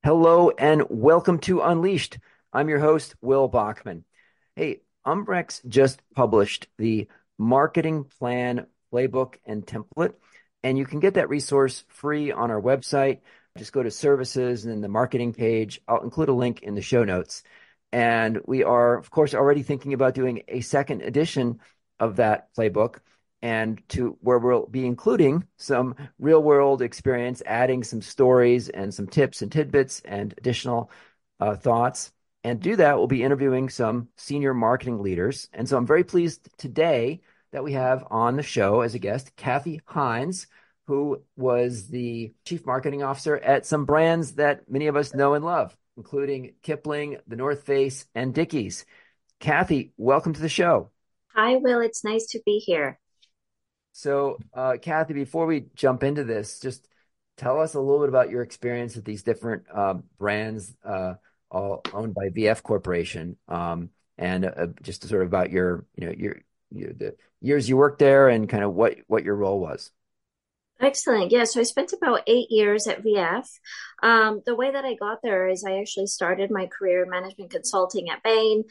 Hello and welcome to Unleashed. I'm your host, Will Bachman. Hey, Umbrex just published the marketing plan playbook and template, and you can get that resource free on our website. Just go to services and then the marketing page. I'll include a link in the show notes. And we are, of course, already thinking about doing a second edition of that playbook and to where we'll be including some real world experience, adding some stories and some tips and tidbits and additional thoughts. And to do that, we'll be interviewing some senior marketing leaders. And so I'm very pleased today that we have on the show as a guest, Kathy Hines, who was the chief marketing officer at some brands that many of us know and love, including Kipling, the North Face, and Dickies. Kathy, welcome to the show. Hi, Will. It's nice to be here. So, Kathy, before we jump into this, just tell us a little bit about your experience with these different brands, all owned by VF Corporation, and just sort of about the years you worked there and kind of what your role was. Excellent. Yeah, so I spent about 8 years at VF. The way that I got there is I actually started my career in management consulting at Bain.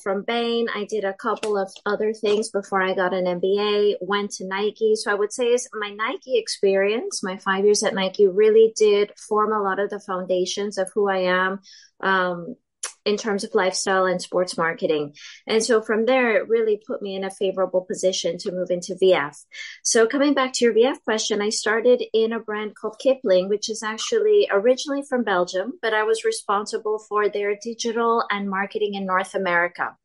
From Bain, I did a couple of other things before I got an MBA, went to Nike. So I would say is my Nike experience, my 5 years at Nike really did form a lot of the foundations of who I am. In terms of lifestyle and sports marketing. And so from there, it really put me in a favorable position to move into VF. So coming back to your VF question, I started in a brand called Kipling, which is actually originally from Belgium, but I was responsible for their digital and marketing in North America.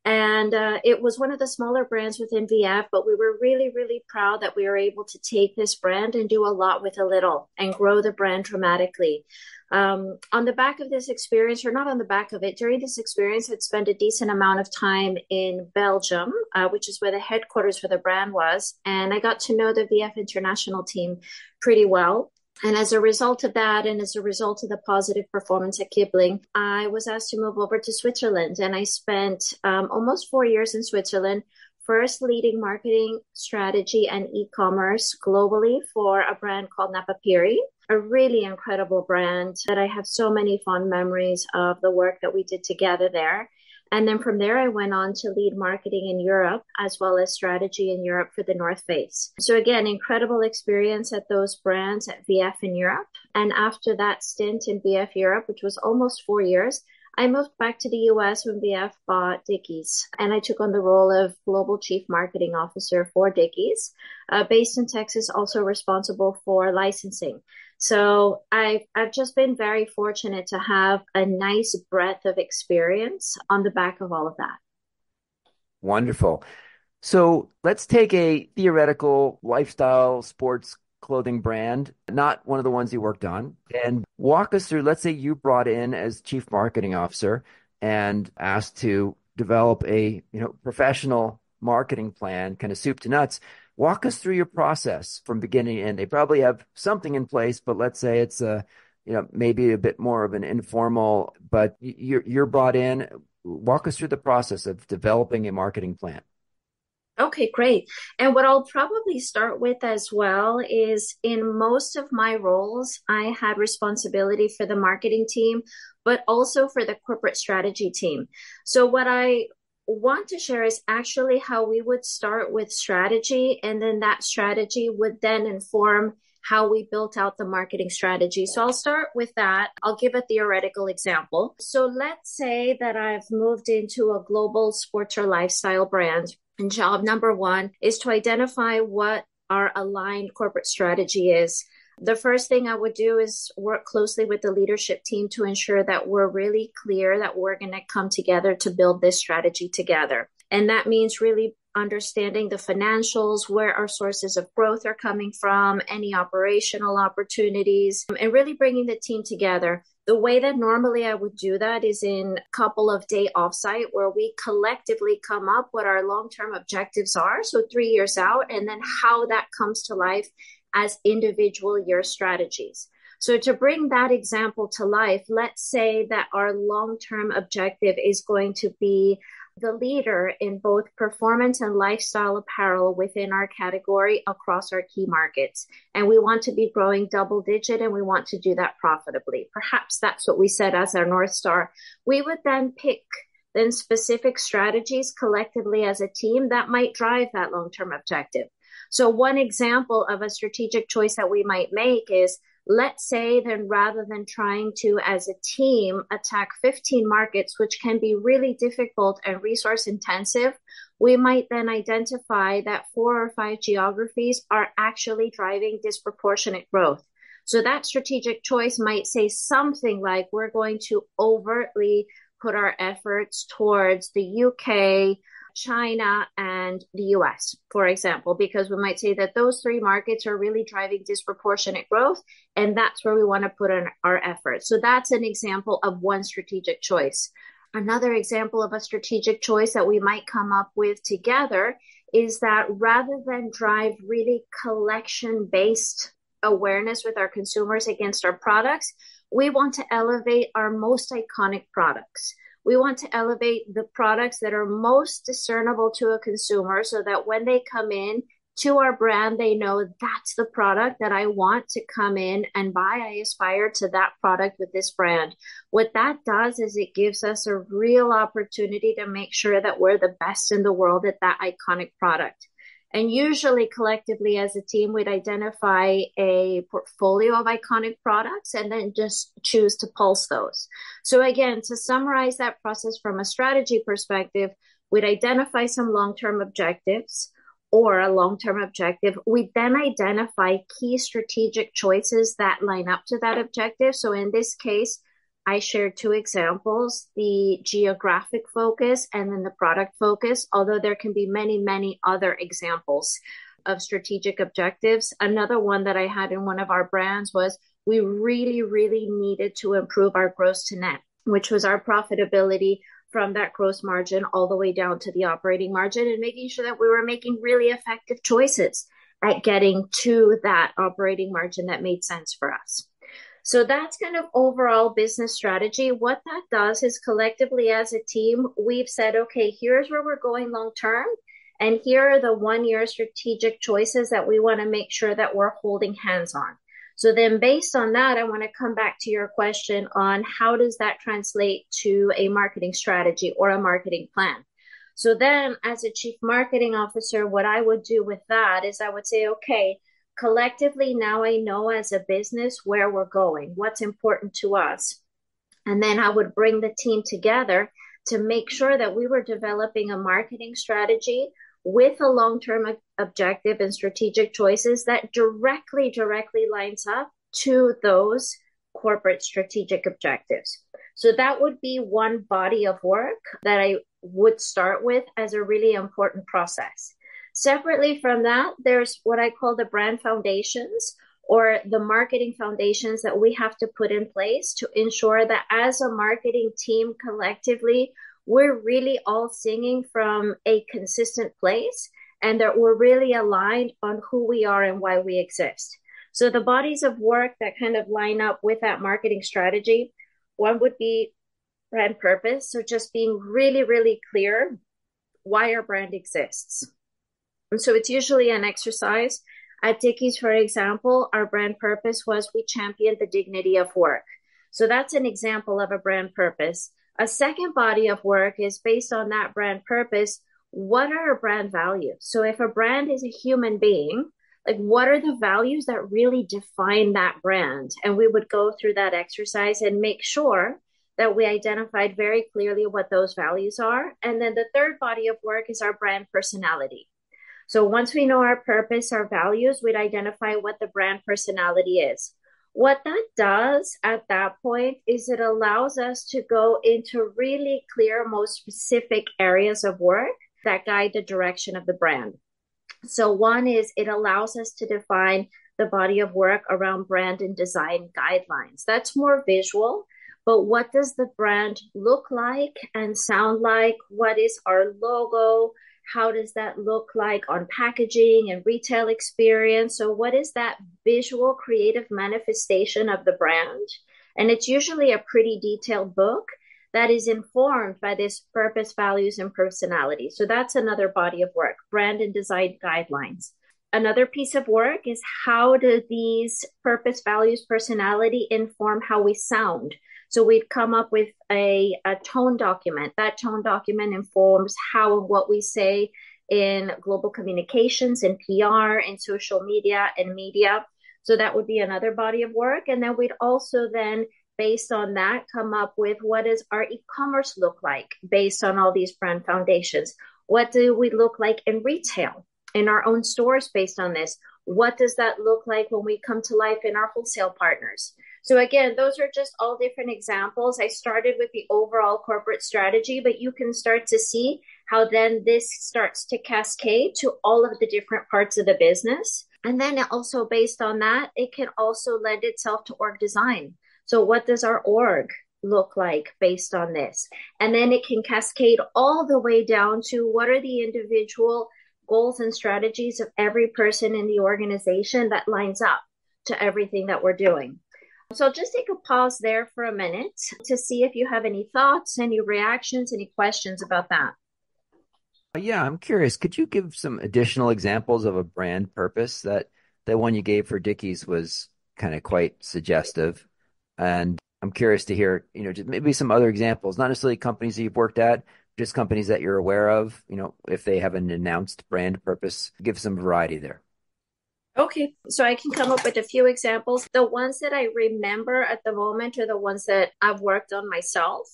And it was one of the smaller brands within VF, but we were really, really proud that we were able to take this brand and do a lot with a little and grow the brand dramatically. On the back of this experience, or not on the back of it, during this experience, I'd spent a decent amount of time in Belgium, which is where the headquarters for the brand was. And I got to know the VF international team pretty well. And as a result of that, and as a result of the positive performance at Kipling, I was asked to move over to Switzerland. And I spent almost 4 years in Switzerland, first leading marketing strategy and e-commerce globally for a brand called Napapiri, a really incredible brand that I have so many fond memories of the work that we did together there. And then from there, I went on to lead marketing in Europe as well as strategy in Europe for the North Face. So again, incredible experience at those brands at VF in Europe. And after that stint in VF Europe, which was almost 4 years, I moved back to the US when VF bought Dickies, and I took on the role of Global Chief Marketing Officer for Dickies, based in Texas, also responsible for licensing. So I've just been very fortunate to have a nice breadth of experience on the back of all of that. Wonderful. So let's take a theoretical lifestyle sports clothing brand, not one of the ones you worked on, and walk us through. Let's say you brought in as chief marketing officer and asked to develop a professional marketing plan, kind of soup to nuts. Walk us through your process from beginning to end. They probably have something in place, but let's say it's maybe a bit more of an informal, but you're brought in. Walk us through the process of developing a marketing plan. Okay, great. And what I'll probably start with as well is in most of my roles, I had responsibility for the marketing team, but also for the corporate strategy team. So what I want to share is actually how we would start with strategy, and then that strategy would then inform how we built out the marketing strategy. So I'll start with that. I'll give a theoretical example. So let's say that I've moved into a global sports or lifestyle brand. And job number one is to identify what our aligned corporate strategy is. The first thing I would do is work closely with the leadership team to ensure that we're really clear that we're going to come together to build this strategy together. And that means really understanding the financials, where our sources of growth are coming from, any operational opportunities, and really bringing the team together. The way that normally I would do that is in a couple of day offsite where we collectively come up what our long-term objectives are. So 3 years out, and then how that comes to life as individual year strategies. So to bring that example to life, let's say that our long-term objective is going to be the leader in both performance and lifestyle apparel within our category across our key markets. And we want to be growing double digit and we want to do that profitably. Perhaps that's what we set as our North Star. We would then pick then specific strategies collectively as a team that might drive that long-term objective. So one example of a strategic choice that we might make is, let's say then rather than trying to, as a team, attack 15 markets, which can be really difficult and resource intensive, we might then identify that 4 or 5 geographies are actually driving disproportionate growth. So that strategic choice might say something like, we're going to overtly put our efforts towards the UK, China, and the US, for example, because we might say that those 3 markets are really driving disproportionate growth, and that's where we want to put in our efforts. So that's an example of one strategic choice. Another example of a strategic choice that we might come up with together is that rather than drive really collection-based awareness with our consumers against our products, we want to elevate our most iconic products. We want to elevate the products that are most discernible to a consumer so that when they come in to our brand, they know that's the product that I want to come in and buy. I aspire to that product with this brand. What that does is it gives us a real opportunity to make sure that we're the best in the world at that iconic product. And usually collectively as a team, we'd identify a portfolio of iconic products and then just choose to pulse those. So again, to summarize that process from a strategy perspective, we'd identify some long-term objectives or a long-term objective. We then identify key strategic choices that line up to that objective. So in this case, I shared 2 examples, the geographic focus and then the product focus, although there can be many, many other examples of strategic objectives. Another one that I had in one of our brands was we really, really needed to improve our gross to net, which was our profitability from that gross margin all the way down to the operating margin, and making sure that we were making really effective choices at getting to that operating margin that made sense for us. So that's kind of overall business strategy. What that does is collectively as a team, we've said, okay, here's where we're going long term. And here are the 1-year strategic choices that we want to make sure that we're holding hands on. So then based on that, I want to come back to your question on how does that translate to a marketing strategy or a marketing plan? So then as a chief marketing officer, what I would do with that is I would say, okay, collectively, now I know as a business where we're going, what's important to us. And then I would bring the team together to make sure that we were developing a marketing strategy with a long-term objective and strategic choices that directly lines up to those corporate strategic objectives. So that would be one body of work that I would start with as a really important process. Separately from that, there's what I call the brand foundations or the marketing foundations that we have to put in place to ensure that as a marketing team collectively, we're really all singing from a consistent place and that we're really aligned on who we are and why we exist. So the bodies of work that kind of line up with that marketing strategy, one would be brand purpose. So just being really, really clear why our brand exists. And so it's usually an exercise. At Dickies, for example, our brand purpose was we champion the dignity of work. So that's an example of a brand purpose. A second body of work is based on that brand purpose. What are our brand values? So if a brand is a human being, like what are the values that really define that brand? And we would go through that exercise and make sure that we identified very clearly what those values are. And then the third body of work is our brand personality. So once we know our purpose, our values, we'd identify what the brand personality is. What that does at that point is it allows us to go into really clear, most specific areas of work that guide the direction of the brand. So one is it allows us to define the body of work around brand and design guidelines. That's more visual, but what does the brand look like and sound like? What is our logo? How does that look like on packaging and retail experience? So what is that visual creative manifestation of the brand? And it's usually a pretty detailed book that is informed by this purpose, values, and personality. So that's another body of work, brand and design guidelines. Another piece of work is how do these purpose, values, personality inform how we sound? So we'd come up with a tone document. That tone document informs how and what we say in global communications and PR and social media and media. So that would be another body of work. And then we'd also then, based on that, come up with what does our e-commerce look like based on all these brand foundations? What do we look like in retail, in our own stores based on this? What does that look like when we come to life in our wholesale partners? So again, those are just all different examples. I started with the overall corporate strategy, but you can start to see how then this starts to cascade to all of the different parts of the business. And then also based on that, it can also lend itself to org design. So what does our org look like based on this? And then it can cascade all the way down to what are the individual goals and strategies of every person in the organization that lines up to everything that we're doing. So I'll just take a pause there for a minute to see if you have any thoughts, any reactions, any questions about that. Yeah, I'm curious. Could you give some additional examples of a brand purpose? That one you gave for Dickies was kind of quite suggestive, and I'm curious to hear, just maybe some other examples, not necessarily companies that you've worked at, just companies that you're aware of, if they have an announced brand purpose. Give some variety there. Okay, so I can come up with a few examples. The ones that I remember at the moment are the ones that I've worked on myself,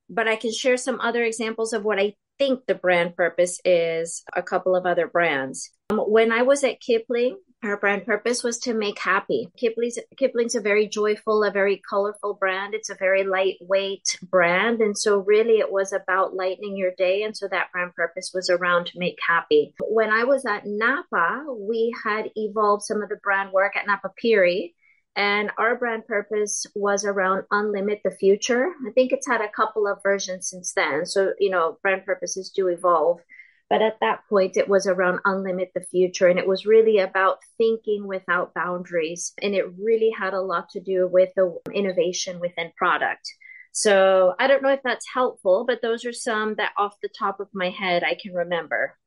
but I can share some other examples of what I think the brand purpose is, a couple of other brands. When I was at Kipling, our brand purpose was to make happy. Kipling's a very joyful, a very colorful brand. It's a very lightweight brand. And so really it was about lightening your day. And so that brand purpose was around make happy. When I was at Napa, we had evolved some of the brand work at Napa Piri. And our brand purpose was around unlimit the future. I think it's had a couple of versions since then. So, brand purposes do evolve. But at that point, it was around unlimit the future. And it was really about thinking without boundaries. And it really had a lot to do with the innovation within product. So I don't know if that's helpful, but those are some that off the top of my head, I can remember.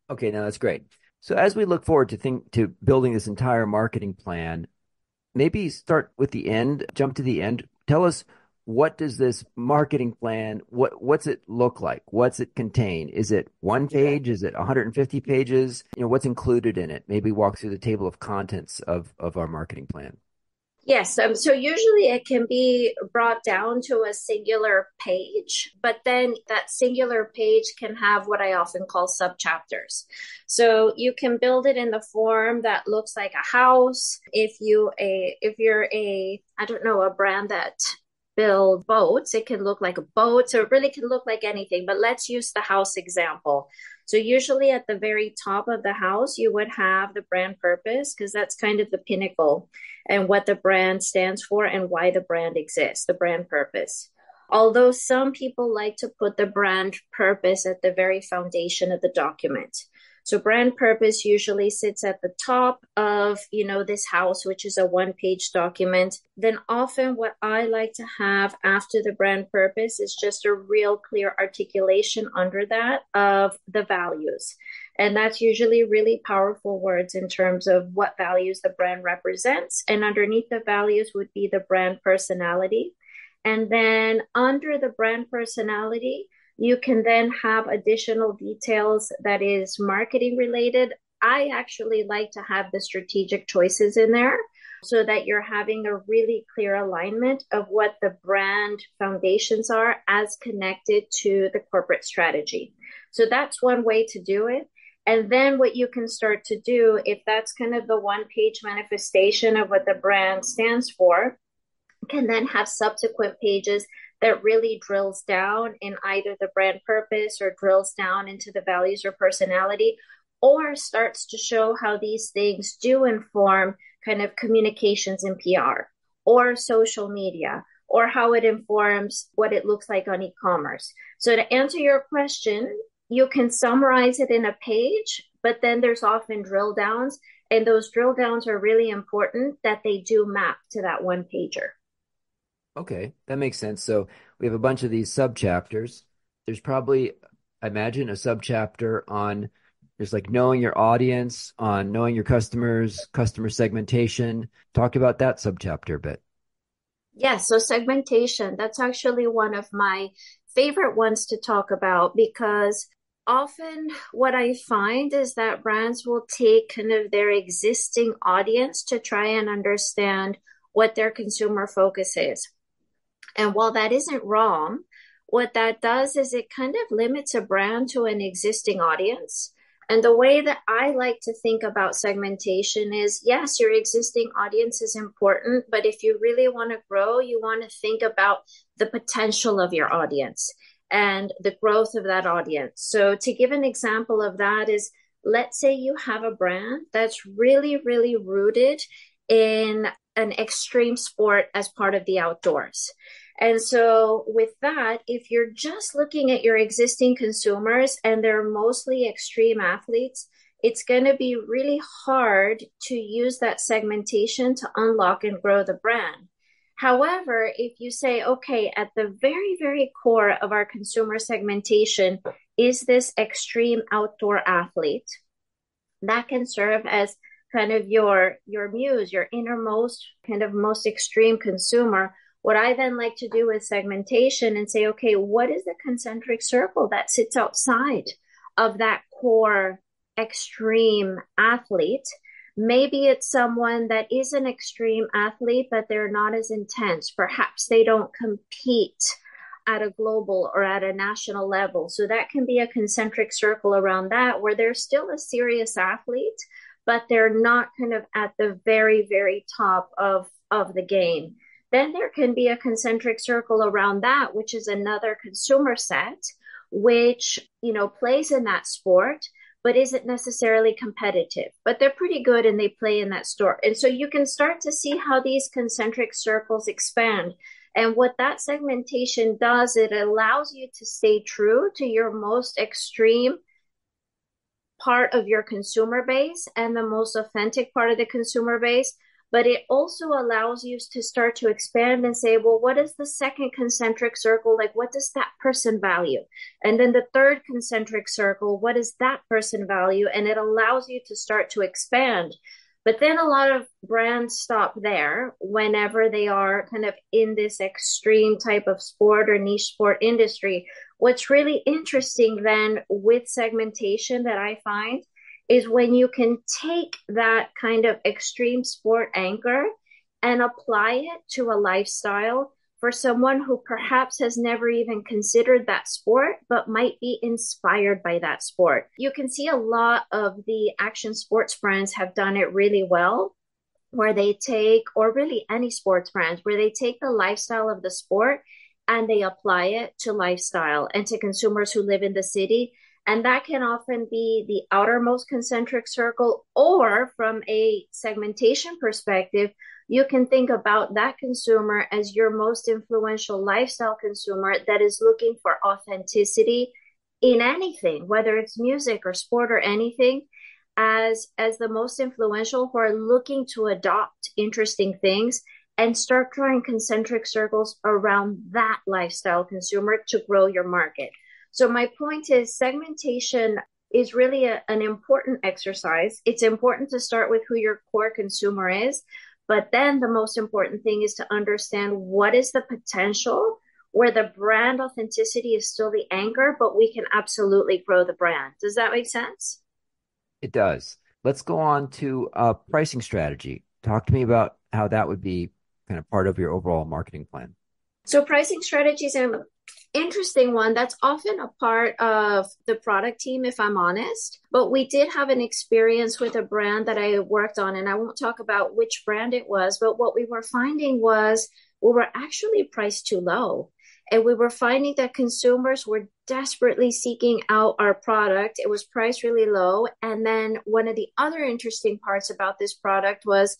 Okay, now that's great. So as we look forward to building this entire marketing plan, maybe start with the end, jump to the end. Tell us, what does this marketing plan, what's it look like? What's it contain? Is it one page? Is it 150 pages? What's included in it? Maybe walk through the table of contents of our marketing plan. Yes. So usually it can be brought down to a singular page, but then that singular page can have what I often call subchapters. So you can build it in the form that looks like a house. If you're I don't know, a brand that build boats, it can look like a boat. So it really can look like anything, but let's use the house example. So usually at the very top of the house, you would have the brand purpose because that's kind of the pinnacle and what the brand stands for and why the brand exists, the brand purpose. Although some people like to put the brand purpose at the very foundation of the document. So brand purpose usually sits at the top of, this house, which is a one-page document. Then often what I like to have after the brand purpose is just a real clear articulation under that of the values. And that's usually really powerful words in terms of what values the brand represents. And underneath the values would be the brand personality. And then under the brand personality, you can then have additional details that is marketing related. I actually like to have the strategic choices in there so that you're having a really clear alignment of what the brand foundations are as connected to the corporate strategy. So that's one way to do it. And then what you can start to do, if that's kind of the one page manifestation of what the brand stands for, can then have subsequent pages that really drills down in either the brand purpose or drills down into the values or personality, or starts to show how these things do inform kind of communications and PR or social media, or how it informs what it looks like on e-commerce. So to answer your question, you can summarize it in a page, but then there's often drill downs, and those drill downs are really important that they do map to that one pager. Okay, that makes sense. So we have a bunch of these sub chapters. There's probably, I imagine, a sub chapter on just like knowing your audience, on knowing your customers, customer segmentation. Talk about that sub chapter a bit. Yeah, so segmentation, that's actually one of my favorite ones to talk about because often what I find is that brands will take kind of their existing audience to try and understand what their consumer focus is. And while that isn't wrong, what that does is it kind of limits a brand to an existing audience. And the way that I like to think about segmentation is yes, your existing audience is important, but if you really want to grow, you want to think about the potential of your audience and the growth of that audience. So, to give an example of that, is let's say you have a brand that's really, really rooted in an extreme sport as part of the outdoors. And so, with that, if you're just looking at your existing consumers and they're mostly extreme athletes, it's going to be really hard to use that segmentation to unlock and grow the brand. However, if you say, okay, at the very, very core of our consumer segmentation is this extreme outdoor athlete, that can serve as kind of your muse, your innermost kind of most extreme consumer. What I then like to do is segmentation and say, okay, what is the concentric circle that sits outside of that core extreme athlete? Maybe it's someone that is an extreme athlete, but they're not as intense. Perhaps they don't compete at a global or at a national level. So that can be a concentric circle around that where they're still a serious athlete, but they're not kind of at the very, very top of the game. Then there can be a concentric circle around that, which is another consumer set, which, plays in that sport, but isn't necessarily competitive, but they're pretty good and they play in that store. And so you can start to see how these concentric circles expand. And what that segmentation does, it allows you to stay true to your most extreme part of your consumer base and the most authentic part of the consumer base. But it also allows you to start to expand and say, well, what is the second concentric circle? Like, what does that person value? And then the third concentric circle, what does that person value? And it allows you to start to expand. But then a lot of brands stop there whenever they are kind of in this extreme type of sport or niche sport industry. What's really interesting then with segmentation that I find is when you can take that kind of extreme sport anchor and apply it to a lifestyle for someone who perhaps has never even considered that sport, but might be inspired by that sport. You can see a lot of the action sports brands have done it really well, where they take, or really any sports brands, where they take the lifestyle of the sport and they apply it to lifestyle and to consumers who live in the city. And that can often be the outermost concentric circle, or from a segmentation perspective, you can think about that consumer as your most influential lifestyle consumer that is looking for authenticity in anything, whether it's music or sport or anything, as the most influential, who are looking to adopt interesting things and start drawing concentric circles around that lifestyle consumer to grow your market. So my point is segmentation is really an important exercise. It's important to start with who your core consumer is, but then the most important thing is to understand what is the potential where the brand authenticity is still the anchor, but we can absolutely grow the brand. Does that make sense? It does. Let's go on to pricing strategy. Talk to me about how that would be kind of part of your overall marketing plan. So pricing strategies are interesting one that's often a part of the product team, if I'm honest. But we did have an experience with a brand that I worked on, and I won't talk about which brand it was, but what we were finding was we were actually priced too low. And we were finding that consumers were desperately seeking out our product. It was priced really low. And then one of the other interesting parts about this product was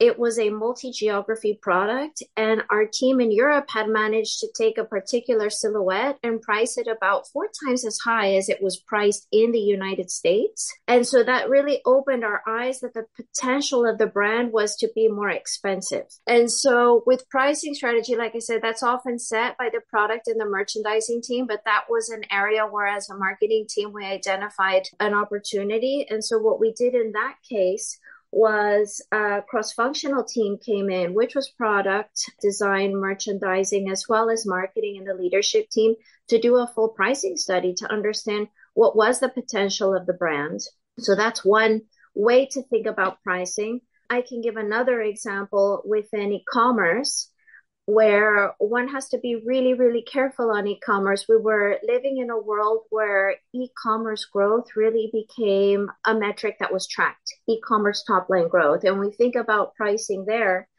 It was a multi-geography product, and our team in Europe had managed to take a particular silhouette and price it about 4 times as high as it was priced in the United States. And so that really opened our eyes that the potential of the brand was to be more expensive. And so with pricing strategy, like I said, that's often set by the product and the merchandising team, but that was an area where as a marketing team, we identified an opportunity. And so what we did in that case was a cross-functional team came in, which was product design, merchandising, as well as marketing and the leadership team to do a full pricing study to understand what was the potential of the brand. So that's one way to think about pricing. I can give another example within e-commerce where one has to be really, really careful on e-commerce. We were living in a world where e-commerce growth really became a metric that was tracked, e-commerce top line growth. And when we think about pricing there,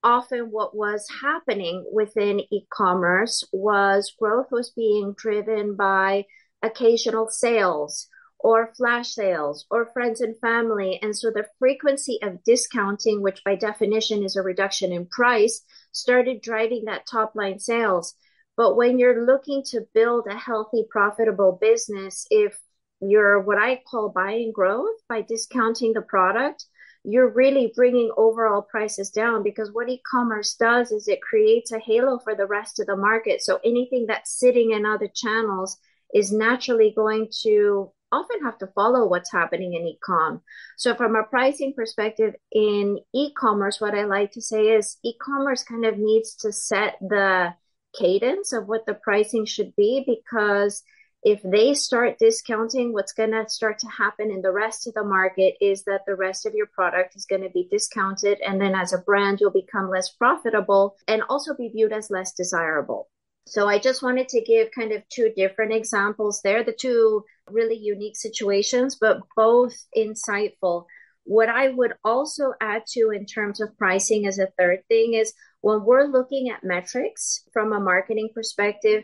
often what was happening within e-commerce was growth was being driven by occasional sales or flash sales or friends and family. And so the frequency of discounting, which by definition is a reduction in price, started driving that top line sales. But when you're looking to build a healthy, profitable business, if you're what I call buying growth by discounting the product, you're really bringing overall prices down, because what e-commerce does is it creates a halo for the rest of the market. So anything that's sitting in other channels is naturally going to often have to follow what's happening in e-com. So from a pricing perspective in e-commerce, what I like to say is e-commerce kind of needs to set the cadence of what the pricing should be, because if they start discounting, what's going to start to happen in the rest of the market is that the rest of your product is going to be discounted. And then as a brand, you'll become less profitable and also be viewed as less desirable. So I just wanted to give kind of two different examples there, the two really unique situations, but both insightful. What I would also add to in terms of pricing as a third thing is when we're looking at metrics from a marketing perspective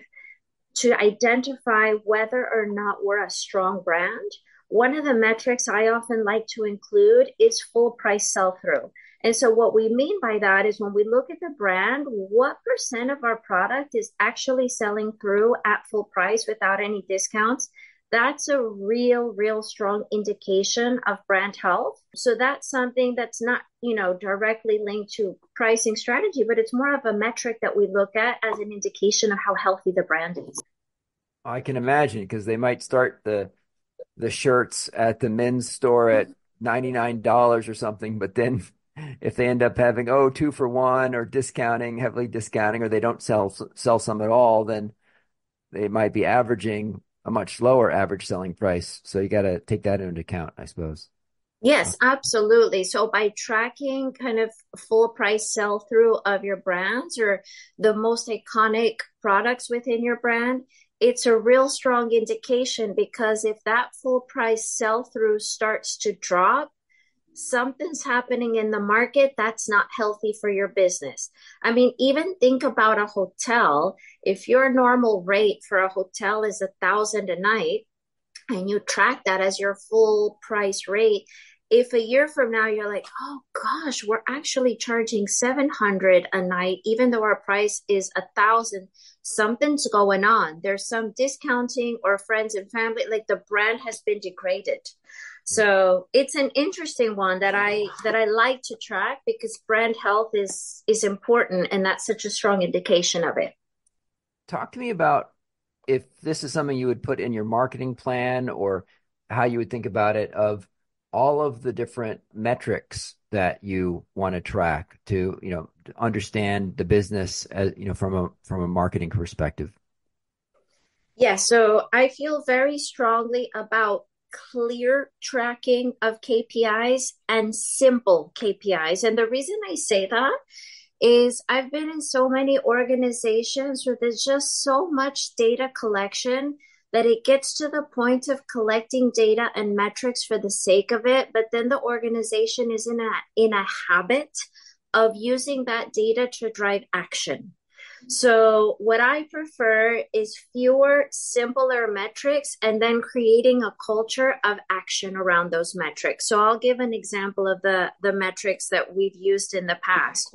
to identify whether or not we're a strong brand, one of the metrics I often like to include is full price sell-through. And so what we mean by that is when we look at the brand, what % of our product is actually selling through at full price without any discounts? That's a real strong indication of brand health. So that's something that's not, directly linked to pricing strategy, but it's more of a metric that we look at as an indication of how healthy the brand is. I can imagine, because they might start the shirts at the men's store at $99 or something, but then if they end up having 2 for 1 or heavily discounting, or they don't sell some at all, then they might be averaging a much lower average selling price. So you got to take that into account, I suppose. Yes, absolutely. So by tracking kind of full price sell through of your brands or the most iconic products within your brand, it's a real strong indication, because if that full price sell through starts to drop, something's happening in the market that's not healthy for your business. I mean, even think about a hotel. If your normal rate for a hotel is $1,000 a night and you track that as your full price rate, if a year from now you're like, oh gosh, we're actually charging $700 a night, even though our price is $1,000, something's going on. There's some discounting or friends and family, like the brand has been degraded. So it's an interesting one that I like to track, because brand health is important, and that's such a strong indication of it. Talk to me about if this is something you would put in your marketing plan, or how you would think about it, of all of the different metrics that you want to track to, to understand the business as, from a marketing perspective. Yeah, so I feel very strongly about clear tracking of KPIs and simple KPIs. And the reason I say that is I've been in so many organizations where there's just so much data collection that it gets to the point of collecting data and metrics for the sake of it, but then the organization is in a habit of using that data to drive action. So, what I prefer is fewer, simpler metrics and then creating a culture of action around those metrics. So, I'll give an example of the metrics that we've used in the past.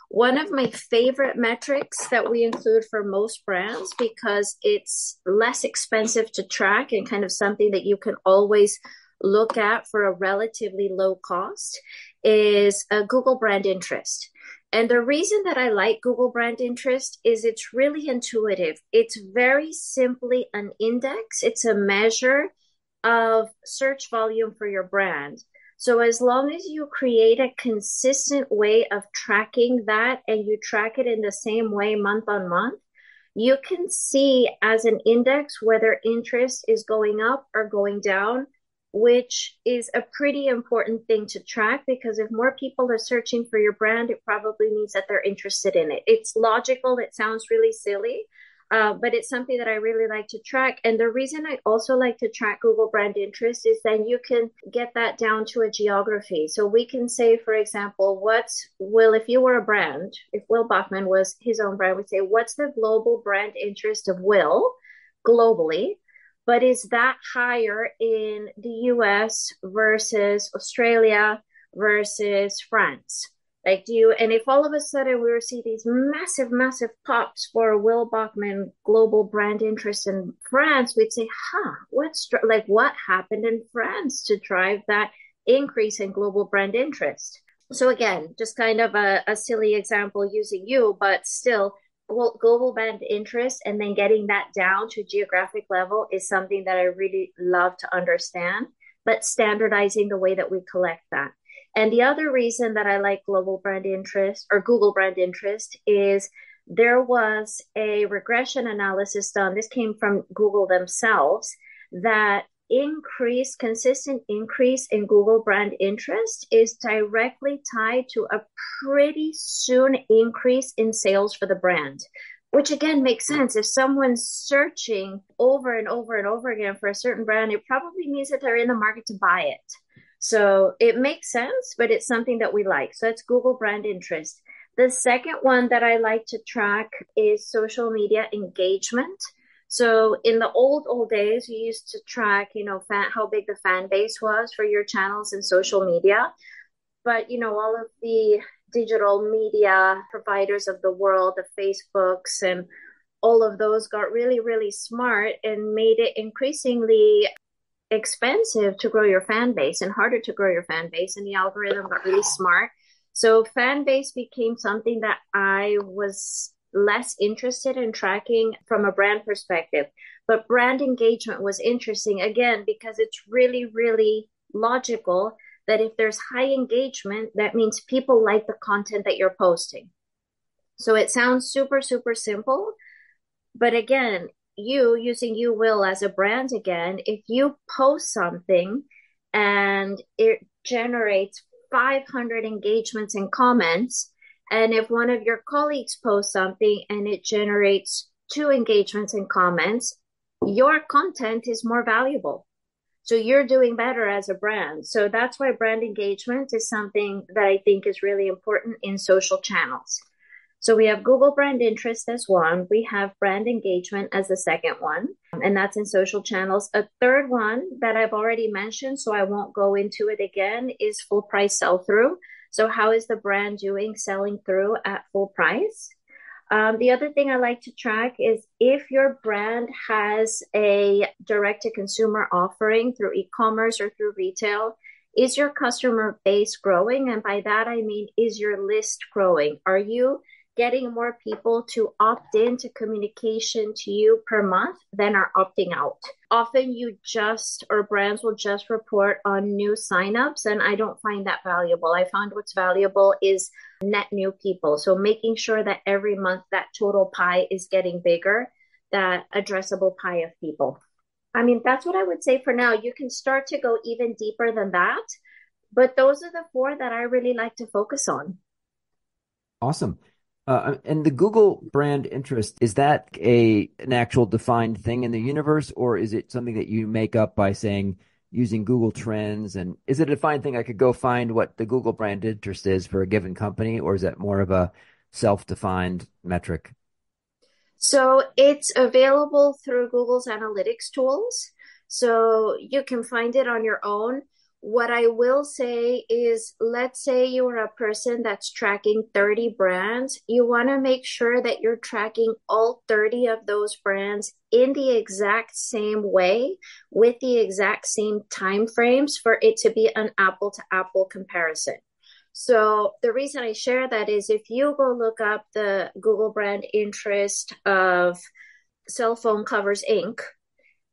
One of my favorite metrics that we include for most brands because it's less expensive to track and kind of something that you can always look at for a relatively low cost is a Google brand interest. And the reason that I like Google brand interest is it's really intuitive. It's very simply an index, it's a measure of search volume for your brand. So as long as you create a consistent way of tracking that and you track it in the same way month on month, you can see as an index whether interest is going up or going down, which is a pretty important thing to track because if more people are searching for your brand, it probably means that they're interested in it. It's logical, it sounds really silly, but it's something that I really like to track. And the reason I also like to track Google brand interest is then you can get that down to a geography. So we can say, for example, if you were a brand, if Will Bachman was his own brand, we'd say, what's the global brand interest of Will globally? But is that higher in the US versus Australia versus France? Like, and if all of a sudden we were see these massive, massive pops for Will Bachman global brand interest in France, we'd say, what happened in France to drive that increase in global brand interest? So again, just kind of a silly example using you, but still global brand interest and then getting that down to geographic level is something that I really love to understand, but standardizing the way that we collect that. And the other reason that I like global brand interest or Google brand interest is there was a regression analysis done. This came from Google themselves that consistent increase in Google brand interest is directly tied to a pretty soon increase in sales for the brand, which again makes sense. If someone's searching over and over and over again for a certain brand, it probably means that they're in the market to buy it. So it makes sense, but it's something that we like. So it's Google brand interest. The second one that I like to track is social media engagement. So in the old days, you used to track, how big the fan base was for your channels and social media. But, all of the digital media providers of the world, the Facebooks and all of those got really, really smart and made it increasingly expensive to grow your fan base and harder to grow your fan base. And the algorithm got really smart. So fan base became something that I was less interested in tracking from a brand perspective. But brand engagement was interesting, again, because it's really, really logical that if there's high engagement, that means people like the content that you're posting. So it sounds super, super simple. But again, using you, Will, as a brand again, if you post something and it generates 500 engagements and comments, and if one of your colleagues posts something and it generates 2 engagements and comments, your content is more valuable. So you're doing better as a brand. So that's why brand engagement is something that I think is really important in social channels. So we have Google brand interest as one. We have brand engagement as the second one, and that's in social channels. A third one that I've already mentioned, so I won't go into it again, is full price sell through. So how is the brand doing selling through at full price? The other thing I like to track is if your brand has a direct to consumer offering through e-commerce or through retail, is your customer base growing? And by that, I mean, is your list growing? Are you getting more people to opt into communication to you per month than are opting out? Often brands will just report on new signups, and I don't find that valuable. I found what's valuable is net new people. So making sure that every month that total pie is getting bigger, that addressable pie of people. I mean, that's what I would say for now. You can start to go even deeper than that, but those are the 4 that I really like to focus on. Awesome. And the Google brand interest, is that an actual defined thing in the universe, or is it something that you make up by saying using Google Trends? And is it a defined thing? I could go find what the Google brand interest is for a given company, or is that more of a self-defined metric? So it's available through Google's analytics tools. So you can find it on your own. What I will say is, let's say you are a person that's tracking 30 brands. You want to make sure that you're tracking all 30 of those brands in the exact same way with the exact same time frames for it to be an apple to apple comparison. So the reason I share that is if you go look up the Google brand interest of cell phone covers Inc.,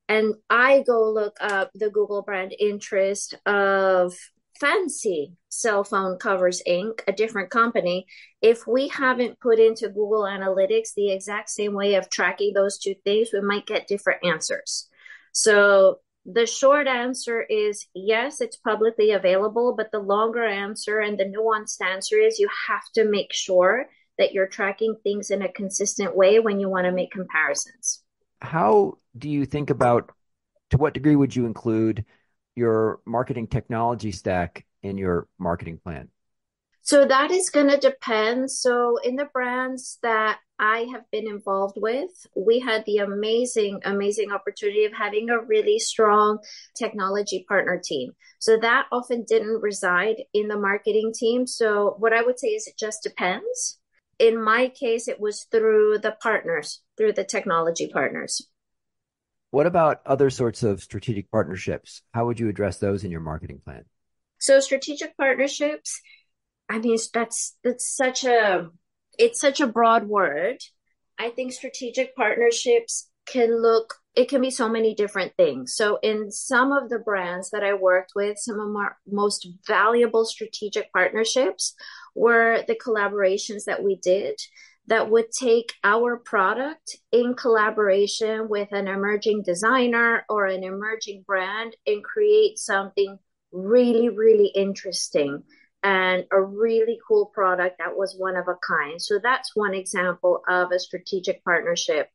and I go look up the Google brand interest of fancy cell phone covers Inc., a different company, if we haven't put into Google Analytics the exact same way of tracking those two things, we might get different answers. So the short answer is yes, it's publicly available, but the longer answer and the nuanced answer is you have to make sure that you're tracking things in a consistent way when you want to make comparisons. How do you think about, to what degree would you include your marketing technology stack in your marketing plan? So that is going to depend. So in the brands that I have been involved with, we had the amazing opportunity of having a really strong technology partner team. So that often didn't reside in the marketing team. So what I would say is it just depends. In my case, it was through the partners, through the technology partners. What about other sorts of strategic partnerships? How would you address those in your marketing plan? So strategic partnerships, I mean, that's such a it's such a broad word. I think strategic partnerships it can be so many different things. So in some of the brands that I worked with, some of our most valuable strategic partnerships were the collaborations that we did that would take our product in collaboration with an emerging designer or an emerging brand and create something really, really interesting and a really cool product that was one of a kind. So that's one example of a strategic partnership.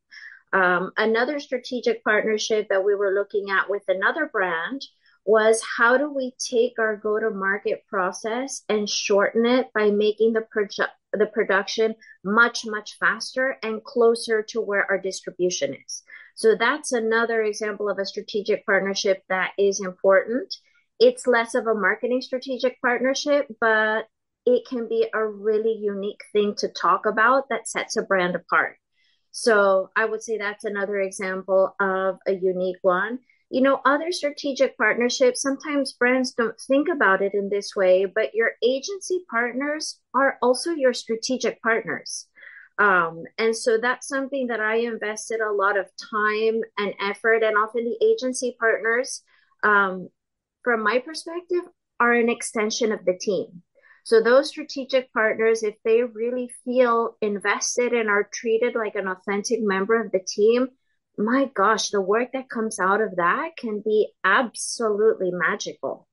Another strategic partnership that we were looking at with another brand was how do we take our go to market process and shorten it by making the production much faster and closer to where our distribution is. So that's another example of a strategic partnership that is important. It's less of a marketing strategic partnership, but it can be a really unique thing to talk about that sets a brand apart. So I would say that's another example of a unique one. You know, other strategic partnerships, sometimes brands don't think about it in this way, but your agency partners are also your strategic partners. And so that's something that I invested a lot of time and effort, and often the agency partners, um, from my perspective, are an extension of the team. So those strategic partners, if they really feel invested and are treated like an authentic member of the team, my gosh, the work that comes out of that can be absolutely magical.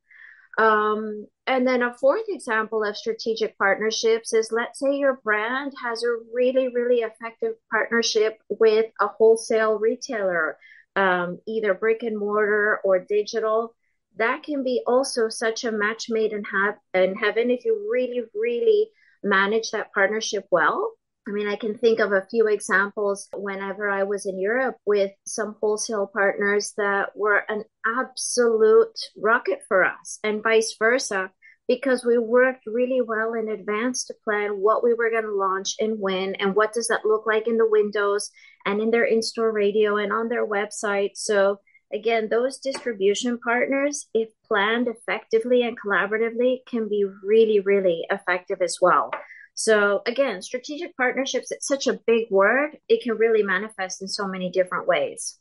And then a fourth example of strategic partnerships is, let's say your brand has a really, really effective partnership with a wholesale retailer, either brick and mortar or digital. That can be also such a match made in heaven if you really, really manage that partnership well. I mean, I can think of a few examples whenever I was in Europe with some wholesale partners that were an absolute rocket for us, and vice versa, because we worked really well in advance to plan what we were going to launch and when, and what does that look like in the windows and in their in-store radio and on their website. So again, those distribution partners, if planned effectively and collaboratively, can be really, really effective as well. So again, strategic partnerships, it's such a big word. It can really manifest in so many different ways.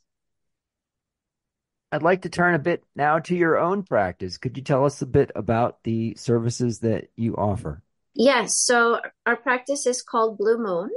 I'd like to turn a bit now to your own practice. Could you tell us a bit about the services that you offer? Yes, so our practice is called Blue Moon.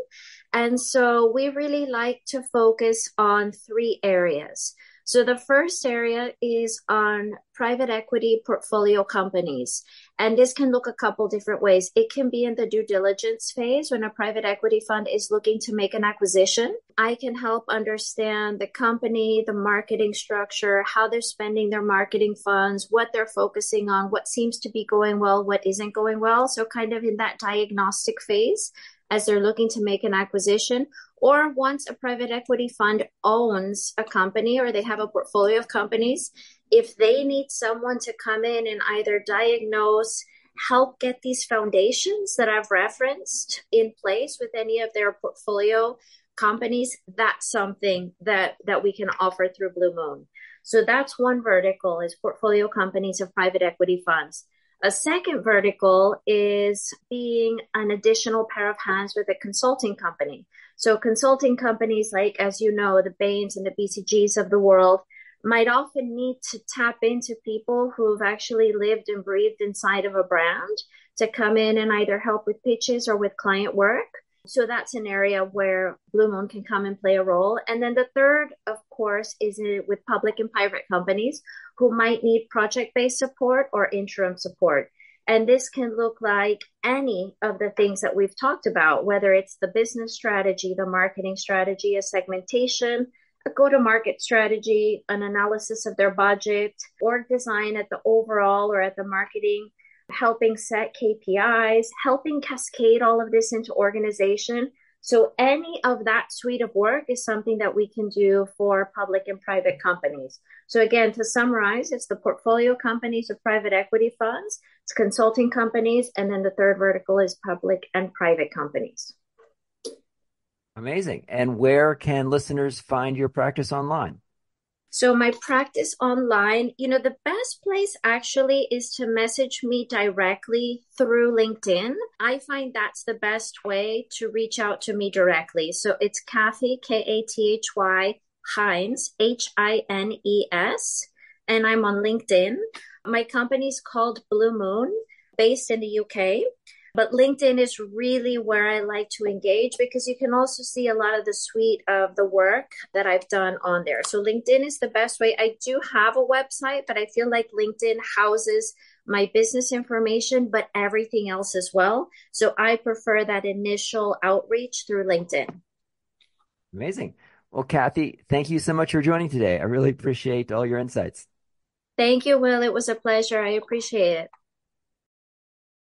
And so we really like to focus on three areas. So the first area is on private equity portfolio companies. And this can look a couple different ways. It can be in the due diligence phase when a private equity fund is looking to make an acquisition. I can help understand the company, the marketing structure, how they're spending their marketing funds, what they're focusing on, what seems to be going well, what isn't going well. So kind of in that diagnostic phase. as they're looking to make an acquisition, or once a private equity fund owns a company or they have a portfolio of companies, if they need someone to come in and either diagnose, help get these foundations that I've referenced in place with any of their portfolio companies, that's something that we can offer through Blue Moon. So that's one vertical, is portfolio companies of private equity funds. A second vertical is being an additional pair of hands with a consulting company. So consulting companies like, as you know, the Bains and the BCGs of the world might often need to tap into people who've actually lived and breathed inside of a brand to come in and either help with pitches or with client work. So that's an area where Blue Moon can come and play a role. And then the third, of course, is with public and private companies who might need project-based support or interim support. And this can look like any of the things that we've talked about, whether it's the business strategy, the marketing strategy, a segmentation, a go-to-market strategy, an analysis of their budget, org design at the overall or at the marketing, helping set KPIs, helping cascade all of this into organization. So any of that suite of work is something that we can do for public and private companies. So again, to summarize, it's the portfolio companies of private equity funds, it's consulting companies, and then the third vertical is public and private companies. Amazing. And where can listeners find your practice online? So my practice online, the best place actually is to message me directly through LinkedIn. I find that's the best way to reach out to me directly. So it's Kathy, Kathy, Hines, Hines, and I'm on LinkedIn. My company's called Blue Moon, based in the UK. But LinkedIn is really where I like to engage because you can also see a lot of the suite of the work that I've done on there. So LinkedIn is the best way. I do have a website, but I feel like LinkedIn houses my business information, but everything else as well. So I prefer that initial outreach through LinkedIn. Amazing. Well, Kathy, thank you so much for joining today. I really appreciate all your insights. Thank you, Will. It was a pleasure. I appreciate it.